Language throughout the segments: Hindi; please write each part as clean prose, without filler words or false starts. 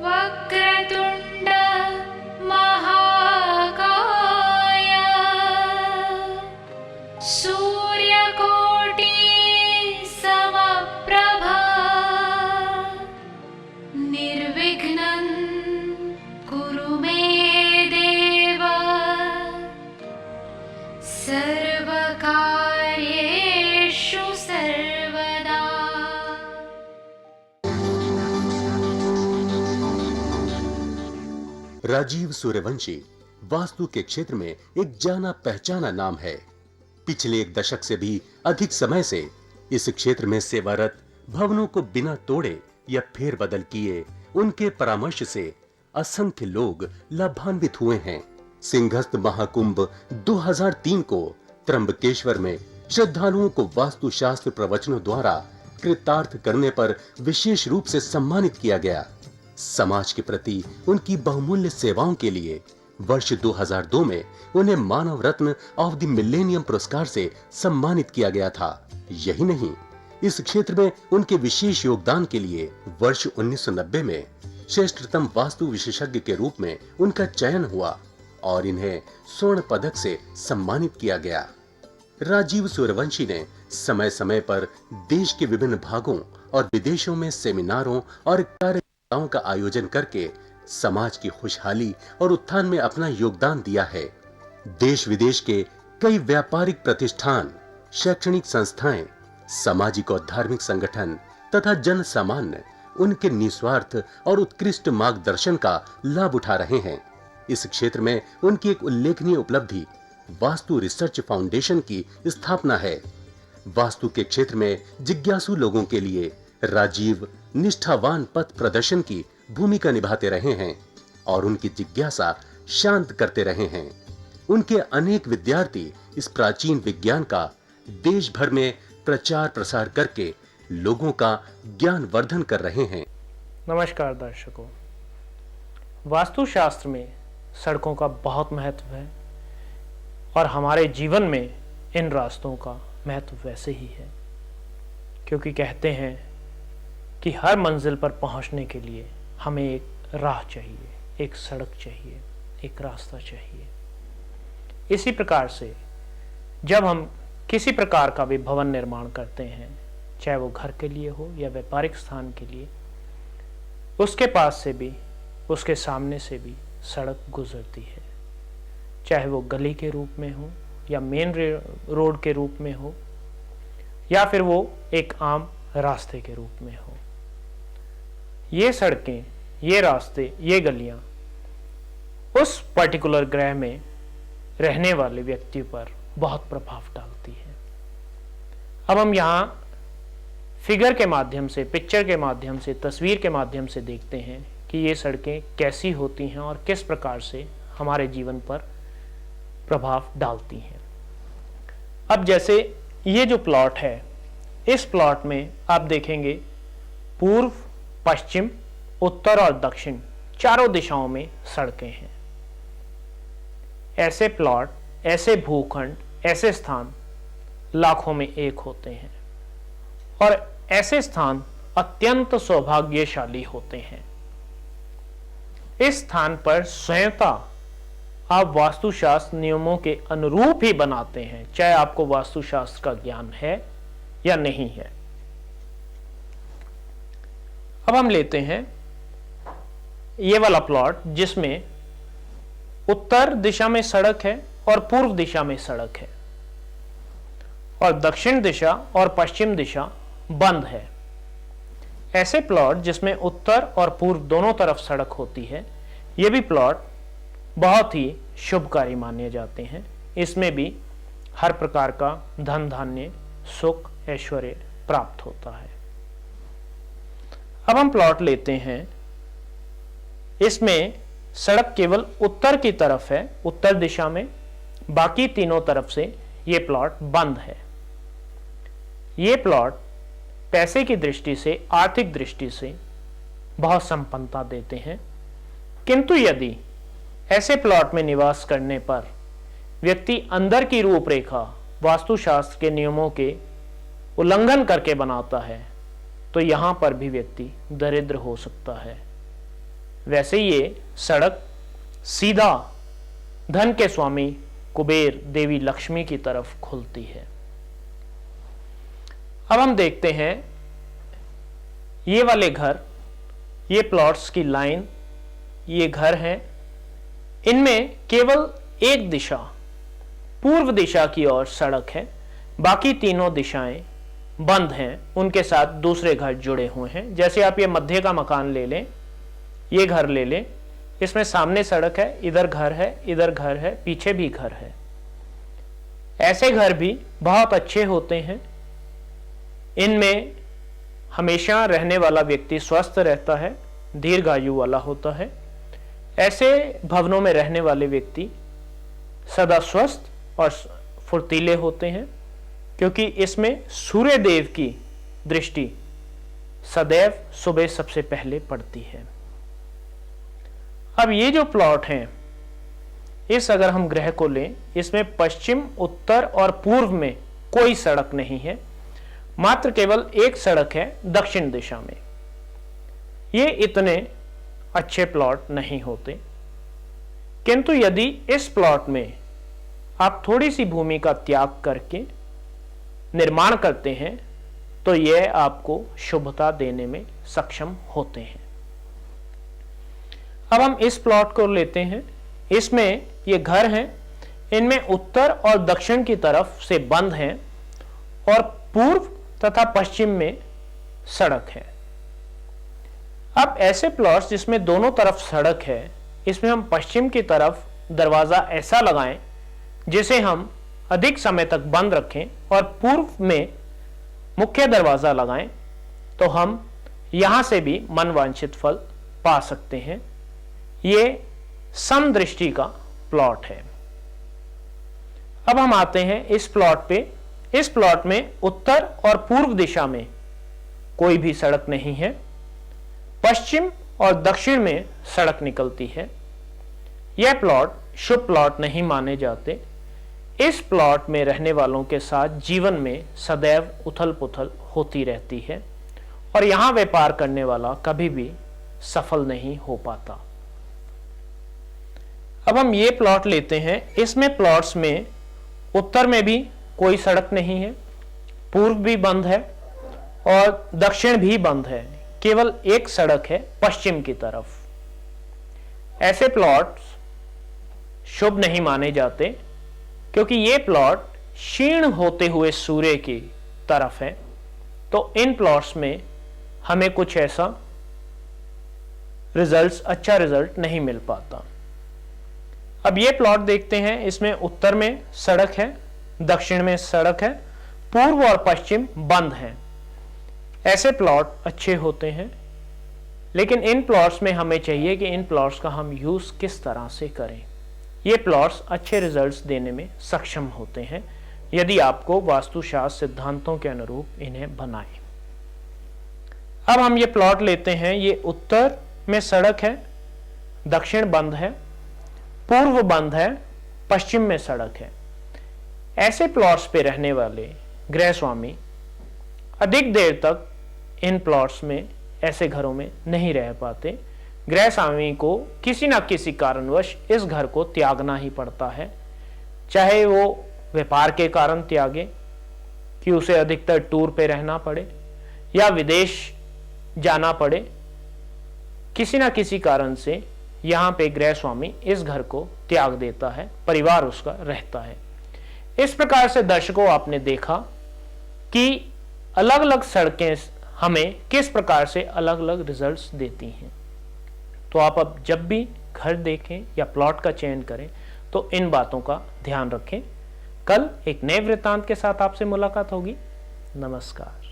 वक्रतुण्ड महाकाय सूर्यकोटि समप्रभा निर्विघ्नं कुरु मे देव सर्वकार्येषु सर्वदा। राजीव सूर्यवंशी वास्तु के क्षेत्र में एक जाना पहचाना नाम है। पिछले एक दशक से भी अधिक समय से इस क्षेत्र में सेवारत, भवनों को बिना तोड़े या फेरबदल किए उनके परामर्श से असंख्य लोग लाभान्वित हुए हैं। सिंहस्थ महाकुंभ 2003 को त्र्यंबकेश्वर में श्रद्धालुओं को वास्तुशास्त्र प्रवचनों द्वारा कृतार्थ करने पर विशेष रूप से सम्मानित किया गया। समाज के प्रति उनकी बहुमूल्य सेवाओं के लिए वर्ष 2002 में उन्हें मानव रत्न ऑफ द मिलेनियम पुरस्कार से सम्मानित किया गया था। यही नहीं, इस क्षेत्र में उनके विशेष योगदान के लिए वर्ष 1990 में श्रेष्ठतम वास्तु विशेषज्ञ के रूप में उनका चयन हुआ और इन्हें स्वर्ण पदक से सम्मानित किया गया। राजीव सूर्यवंशी ने समय समय पर देश के विभिन्न भागों और विदेशों में सेमिनारों और कार्यक्रमों का आयोजन करके समाज की खुशहाली और उत्थान में अपना योगदान दिया है। देश विदेश के कई व्यापारिक प्रतिष्ठान, शैक्षणिक संस्थाएं, सामाजिक और धार्मिक संगठन तथा जन सामान्य उनके निस्वार्थ और उत्कृष्ट मार्गदर्शन का लाभ उठा रहे हैं। इस क्षेत्र में उनकी एक उल्लेखनीय उपलब्धि वास्तु रिसर्च फाउंडेशन की स्थापना है। वास्तु के क्षेत्र में जिज्ञासु लोगों के लिए राजीव निष्ठावान पथ प्रदर्शन की भूमिका निभाते रहे हैं और उनकी जिज्ञासा शांत करते रहे हैं। उनके अनेक विद्यार्थी इस प्राचीन विज्ञान का देश भर में प्रचार प्रसार करके लोगों का ज्ञान वर्धन कर रहे हैं। नमस्कार दर्शकों, वास्तुशास्त्र में सड़कों का बहुत महत्व है और हमारे जीवन में इन रास्तों का महत्व वैसे ही है, क्योंकि कहते हैं कि हर मंजिल पर पहुंचने के लिए हमें एक राह चाहिए, एक सड़क चाहिए, एक रास्ता चाहिए। इसी प्रकार से जब हम किसी प्रकार का भी भवन निर्माण करते हैं, चाहे वो घर के लिए हो या व्यापारिक स्थान के लिए, उसके पास से भी, उसके सामने से भी सड़क गुजरती है, चाहे वो गली के रूप में हो या मेन रोड के रूप में हो या फिर वो एक आम रास्ते के रूप में हो। ये सड़कें, ये रास्ते, ये गलियां उस पर्टिकुलर ग्रह में रहने वाले व्यक्ति पर बहुत प्रभाव डालती है। अब हम यहाँ फिगर के माध्यम से, पिक्चर के माध्यम से, तस्वीर के माध्यम से देखते हैं कि ये सड़कें कैसी होती हैं और किस प्रकार से हमारे जीवन पर प्रभाव डालती हैं। अब जैसे ये जो प्लॉट है, इस प्लॉट में आप देखेंगे पूर्व, पश्चिम, उत्तर और दक्षिण चारों दिशाओं में सड़कें हैं। ऐसे प्लॉट, ऐसे भूखंड, ऐसे स्थान लाखों में एक होते हैं और ऐसे स्थान अत्यंत सौभाग्यशाली होते हैं। इस स्थान पर स्वयंता आप वास्तुशास्त्र नियमों के अनुरूप ही बनाते हैं, चाहे आपको वास्तुशास्त्र का ज्ञान है या नहीं है। अब हम लेते हैं ये वाला प्लॉट जिसमें उत्तर दिशा में सड़क है और पूर्व दिशा में सड़क है और दक्षिण दिशा और पश्चिम दिशा बंद है। ऐसे प्लॉट जिसमें उत्तर और पूर्व दोनों तरफ सड़क होती है, ये भी प्लॉट बहुत ही शुभकारी माने जाते हैं। इसमें भी हर प्रकार का धन धान्य, सुख, ऐश्वर्य प्राप्त होता है। अब हम प्लॉट लेते हैं, इसमें सड़क केवल उत्तर की तरफ है, उत्तर दिशा में, बाकी तीनों तरफ से ये प्लॉट बंद है। ये प्लॉट पैसे की दृष्टि से, आर्थिक दृष्टि से बहुत संपन्नता देते हैं, किंतु यदि ऐसे प्लॉट में निवास करने पर व्यक्ति अंदर की रूपरेखा वास्तुशास्त्र के नियमों के उल्लंघन करके बनाता है तो यहां पर भी व्यक्ति दरिद्र हो सकता है। वैसे ये सड़क सीधा धन के स्वामी कुबेर देवी लक्ष्मी की तरफ खुलती है। अब हम देखते हैं ये वाले घर, ये प्लॉट्स की लाइन, ये घर हैं, इनमें केवल एक दिशा पूर्व दिशा की ओर सड़क है, बाकी तीनों दिशाएं बंद हैं, उनके साथ दूसरे घर जुड़े हुए हैं। जैसे आप ये मध्य का मकान ले लें, ये घर ले लें, इसमें सामने सड़क है, इधर घर है, इधर घर है, पीछे भी घर है। ऐसे घर भी बहुत अच्छे होते हैं, इनमें हमेशा रहने वाला व्यक्ति स्वस्थ रहता है, दीर्घायु वाला होता है। ऐसे भवनों में रहने वाले व्यक्ति सदा स्वस्थ और फुर्तीले होते हैं, क्योंकि इसमें सूर्य देव की दृष्टि सदैव सुबह सबसे पहले पड़ती है। अब ये जो प्लॉट हैं, इस अगर हम गृह को लें, इसमें पश्चिम, उत्तर और पूर्व में कोई सड़क नहीं है, मात्र केवल एक सड़क है दक्षिण दिशा में। ये इतने अच्छे प्लॉट नहीं होते, किंतु यदि इस प्लॉट में आप थोड़ी सी भूमि का त्याग करके निर्माण करते हैं तो यह आपको शुभता देने में सक्षम होते हैं। अब हम इस प्लॉट को लेते हैं, इसमें ये घर हैं, इनमें उत्तर और दक्षिण की तरफ से बंद हैं और पूर्व तथा पश्चिम में सड़क है। अब ऐसे प्लॉट्स जिसमें दोनों तरफ सड़क है, इसमें हम पश्चिम की तरफ दरवाजा ऐसा लगाएं जिसे हम अधिक समय तक बंद रखें और पूर्व में मुख्य दरवाजा लगाएं, तो हम यहां से भी मनवांछित फल पा सकते हैं। ये समदृष्टि का प्लॉट है। अब हम आते हैं इस प्लॉट पे। इस प्लॉट में उत्तर और पूर्व दिशा में कोई भी सड़क नहीं है, पश्चिम और दक्षिण में सड़क निकलती है। यह प्लॉट शुभ प्लॉट नहीं माने जाते। इस प्लॉट में रहने वालों के साथ जीवन में सदैव उथल पुथल होती रहती है और यहां व्यापार करने वाला कभी भी सफल नहीं हो पाता। अब हम ये प्लॉट लेते हैं, इसमें प्लॉट्स में उत्तर में भी कोई सड़क नहीं है, पूर्व भी बंद है और दक्षिण भी बंद है, केवल एक सड़क है पश्चिम की तरफ। ऐसे प्लॉट्स शुभ नहीं माने जाते, क्योंकि ये प्लॉट क्षीण होते हुए सूर्य की तरफ है, तो इन प्लॉट्स में हमें कुछ ऐसा अच्छा रिजल्ट नहीं मिल पाता। अब ये प्लॉट देखते हैं, इसमें उत्तर में सड़क है, दक्षिण में सड़क है, पूर्व और पश्चिम बंद हैं। ऐसे प्लॉट अच्छे होते हैं, लेकिन इन प्लॉट्स में हमें चाहिए कि इन प्लॉट्स का हम यूज किस तरह से करें। ये प्लॉट्स अच्छे रिजल्ट्स देने में सक्षम होते हैं यदि आपको वास्तुशास्त्र सिद्धांतों के अनुरूप इन्हें बनाएं। अब हम ये प्लॉट लेते हैं, ये उत्तर में सड़क है, दक्षिण बंद है, पूर्व बंद है, पश्चिम में सड़क है। ऐसे प्लॉट्स पे रहने वाले गृह स्वामी अधिक देर तक इन प्लॉट्स में, ऐसे घरों में नहीं रह पाते। गृह स्वामी को किसी ना किसी कारणवश इस घर को त्यागना ही पड़ता है, चाहे वो व्यापार के कारण त्यागे कि उसे अधिकतर टूर पे रहना पड़े या विदेश जाना पड़े, किसी ना किसी कारण से यहाँ पे गृह स्वामी इस घर को त्याग देता है, परिवार उसका रहता है। इस प्रकार से दर्शकों आपने देखा कि अलग अलग सड़कें हमें किस प्रकार से अलग अलग रिजल्ट्स देती हैं। तो आप अब जब भी घर देखें या प्लॉट का चयन करें तो इन बातों का ध्यान रखें। कल एक नए वृत्तांत के साथ आपसे मुलाकात होगी। नमस्कार।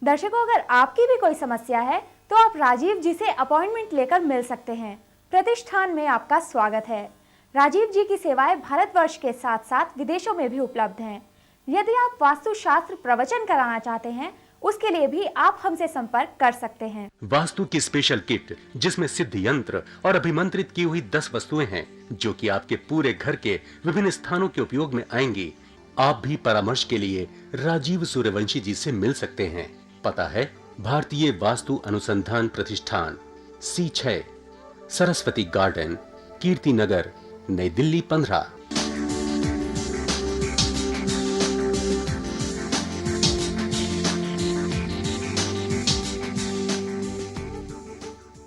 दर्शकों, अगर आपकी भी कोई समस्या है तो आप राजीव जी से अपॉइंटमेंट लेकर मिल सकते हैं। प्रतिष्ठान में आपका स्वागत है। राजीव जी की सेवाएं भारतवर्ष के साथ साथ विदेशों में भी उपलब्ध हैं। यदि आप वास्तुशास्त्र प्रवचन कराना चाहते हैं, उसके लिए भी आप हमसे संपर्क कर सकते हैं। वास्तु की स्पेशल किट जिसमें सिद्ध यंत्र और अभिमंत्रित की हुई 10 वस्तुएं हैं जो कि आपके पूरे घर के विभिन्न स्थानों के उपयोग में आएंगी। आप भी परामर्श के लिए राजीव सूर्यवंशी जी से मिल सकते हैं। पता है भारतीय वास्तु अनुसंधान प्रतिष्ठान, C6, सरस्वती गार्डन, कीर्ति नगर, नई दिल्ली 15।